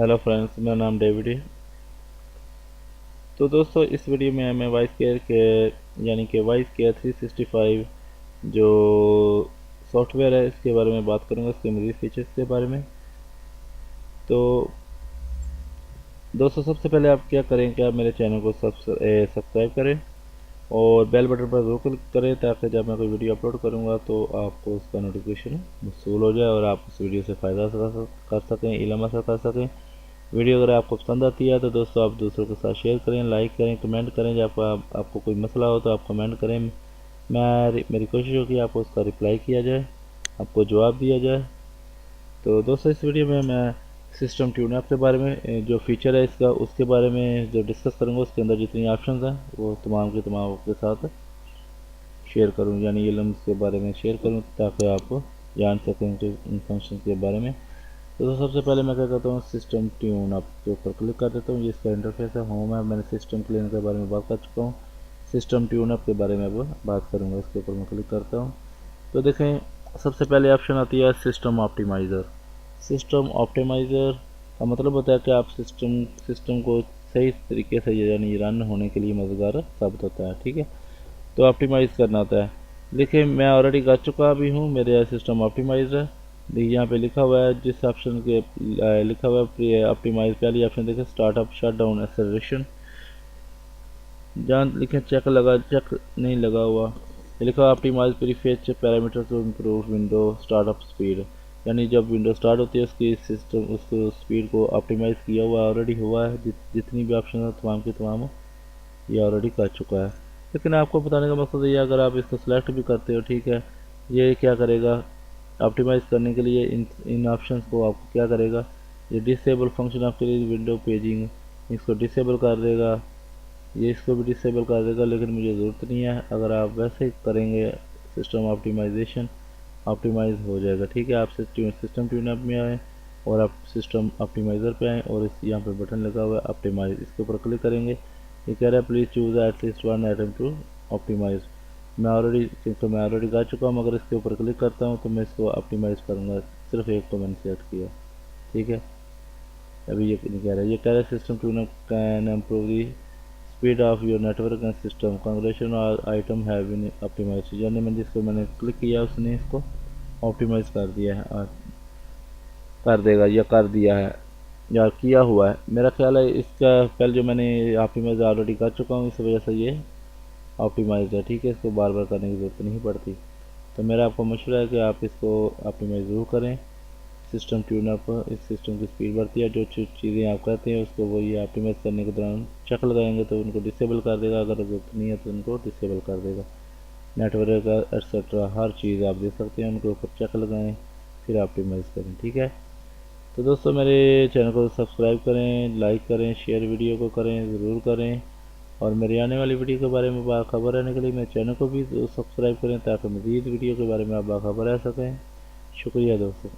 Hello friends, मेरा नाम David है। तो दोस्तों, इस वीडियो में मैं वॉइस केयर के यानी कि वॉइस केयर 365 जो सॉफ्टवेयर है इसके बारे में बात करूंगा, इसके मज़ीद फीचर्स के बारे में। तो दोस्तों, सबसे पहले आप क्या करें कि आप मेरे चैनल को सब्सक्राइब करें और बेल बटन पर ज़रूर क्लिक करें, ताकि जब मैं कोई वीडियो अपलोड करूंगा तो आपको उसका नोटिफिकेशन वसूल हो जाए और आप उस वीडियो से फ़ायदा कर सकें, इल्म हासिल कर सकें। वीडियो अगर आपको पसंद आती है तो दोस्तों आप दूसरों के साथ शेयर करें, लाइक करें, कमेंट करें। जब आपको कोई मसला हो तो आप कमेंट करें। मेरी कोशिश होगी आपको उसका रिप्लाई किया जाए, आपको जवाब दिया जाए। तो दोस्तों, इस वीडियो में मैं सिस्टम ट्यून ऐप के बारे में जो फीचर है इसका उसके बारे में जो डिस्कस करूँगा, उसके अंदर जितनी ऑप्शन हैं वो तमाम के तमाम आपके साथ शेयर करूँ, यानी इल्म के बारे में शेयर करूँ, ताकि आप जान सकें इन फंक्शन के बारे में। तो सबसे पहले मैं क्या करता हूँ, सिस्टम ट्यून अप के ऊपर क्लिक कर देता हूँ। ये इसका इंटरफेस है, होम है। मैंने सिस्टम क्लीन के बारे में बात कर चुका हूँ। सिस्टम ट्यून अप के बारे में अब बात करूँगा, इसके ऊपर मैं क्लिक करता हूँ। तो देखें, सबसे पहले ऑप्शन आती है सिस्टम ऑप्टिमाइज़र। सिस्टम ऑप्टिमाइज़र का मतलब होता है कि आप सिस्टम को सही तरीके से यानी रन होने के लिए मददगार साबित होता है। ठीक है, तो ऑप्टिमाइज़ करना होता है। देखिए, मैं ऑलरेडी कर चुका भी हूँ, मेरे सिस्टम ऑप्टिमाइज है। देखिए यहाँ पे लिखा हुआ है, जिस ऑप्शन के लिखा हुआ है ऑप्टिमाइज, पहली ऑप्शन देखिए स्टार्टअप शट डाउन एक्सेलरेशन। जहाँ लिखे चेक नहीं लगा हुआ, ये लिखा हुआ optimize prefetch parameter to improve window startup speed. यानी जब विंडो स्टार्ट होती है उसकी सिस्टम उसको स्पीड को ऑप्टिमाइज़ किया हुआ ऑलरेडी हुआ है। जितनी भी ऑप्शन है तमाम के तमाम ये ऑलरेडी कर चुका है। लेकिन आपको बताने का मकसद ये, अगर आप इसको सेलेक्ट भी करते हो, ठीक है, ये क्या करेगा ऑप्टिमाइज़ करने के लिए इन ऑप्शंस को आपको क्या करेगा, ये डिसेबल फंक्शन आपके लिए विंडो पेजिंग, इसको डिसेबल कर देगा। ये इसको भी डिसेबल कर देगा, लेकिन मुझे ज़रूरत नहीं है। अगर आप वैसे ही करेंगे सिस्टम ऑप्टिमाइजेशन, ऑप्टिमाइज़ हो जाएगा। ठीक है, आप सिस्टम ट्यून अप में आए और आप सिस्टम ऑप्टिमाइज़र पे आएँ और इस यहाँ पे बटन लगा हुआ है ऑप्टिमाइज़, इसके ऊपर क्लिक करेंगे। ये कह रहा है please choose at least one item to optimize. क्योंकि मैं ऑलरेडी कर चुका हूँ, अगर इसके ऊपर क्लिक करता हूँ तो मैं इसको ऑप्टिमाइज़ करूँगा। सिर्फ एक को मैंने सेलेक्ट किया। ठीक है, अभी ये नहीं कह रहा है, ये कह रहा है system tune can improve the speed of your network and system congestion और आइटम हैव बीन ऑप्टिमाइज। यानी मैंने जिसको मैंने क्लिक किया उसने इसको ऑप्टिमाइज़ कर दिया है और कर देगा या कर दिया है या किया हुआ है। मेरा ख्याल है इसका पहले जो मैंने ऑप्टिमाइज़ ऑलरेडी कर चुका हूँ, इस वजह से ये ऑप्टिमाइज़ है। ठीक है, इसको बार बार करने की ज़रूरत नहीं पड़ती। तो मेरा आपको मशवरा है कि आप इसको ऑप्टिमाइज़ ज़रूर करें। सिस्टम ट्यून अप, इस सिस्टम की स्पीड बढ़ती है। जो चीज़ें आप करते हैं उसको वो ये ऑप्टिमाइज़ करने के दौरान चेक लगाएंगे तो उनको डिसेबल कर देगा, अगर ज़रूरत नहीं है तो उनको डिसेबल कर देगा। नेटवर्क एक्सेट्रा हर चीज़ आप देख सकते हैं, उनके ऊपर चेक लगाएं फिर ऑप्टिमाइज़ करें। ठीक है, तो दोस्तों मेरे चैनल को सब्सक्राइब करें, लाइक करें, शेयर वीडियो को करें, ज़रूर करें। और मेरी आने वाली वीडियो के बारे में बाखबर रहने के लिए मेरे चैनल को भी सब्सक्राइब करें, ताकि मज़ीद वीडियो के बारे में आप बाखबर रह सकें। शुक्रिया दोस्तों।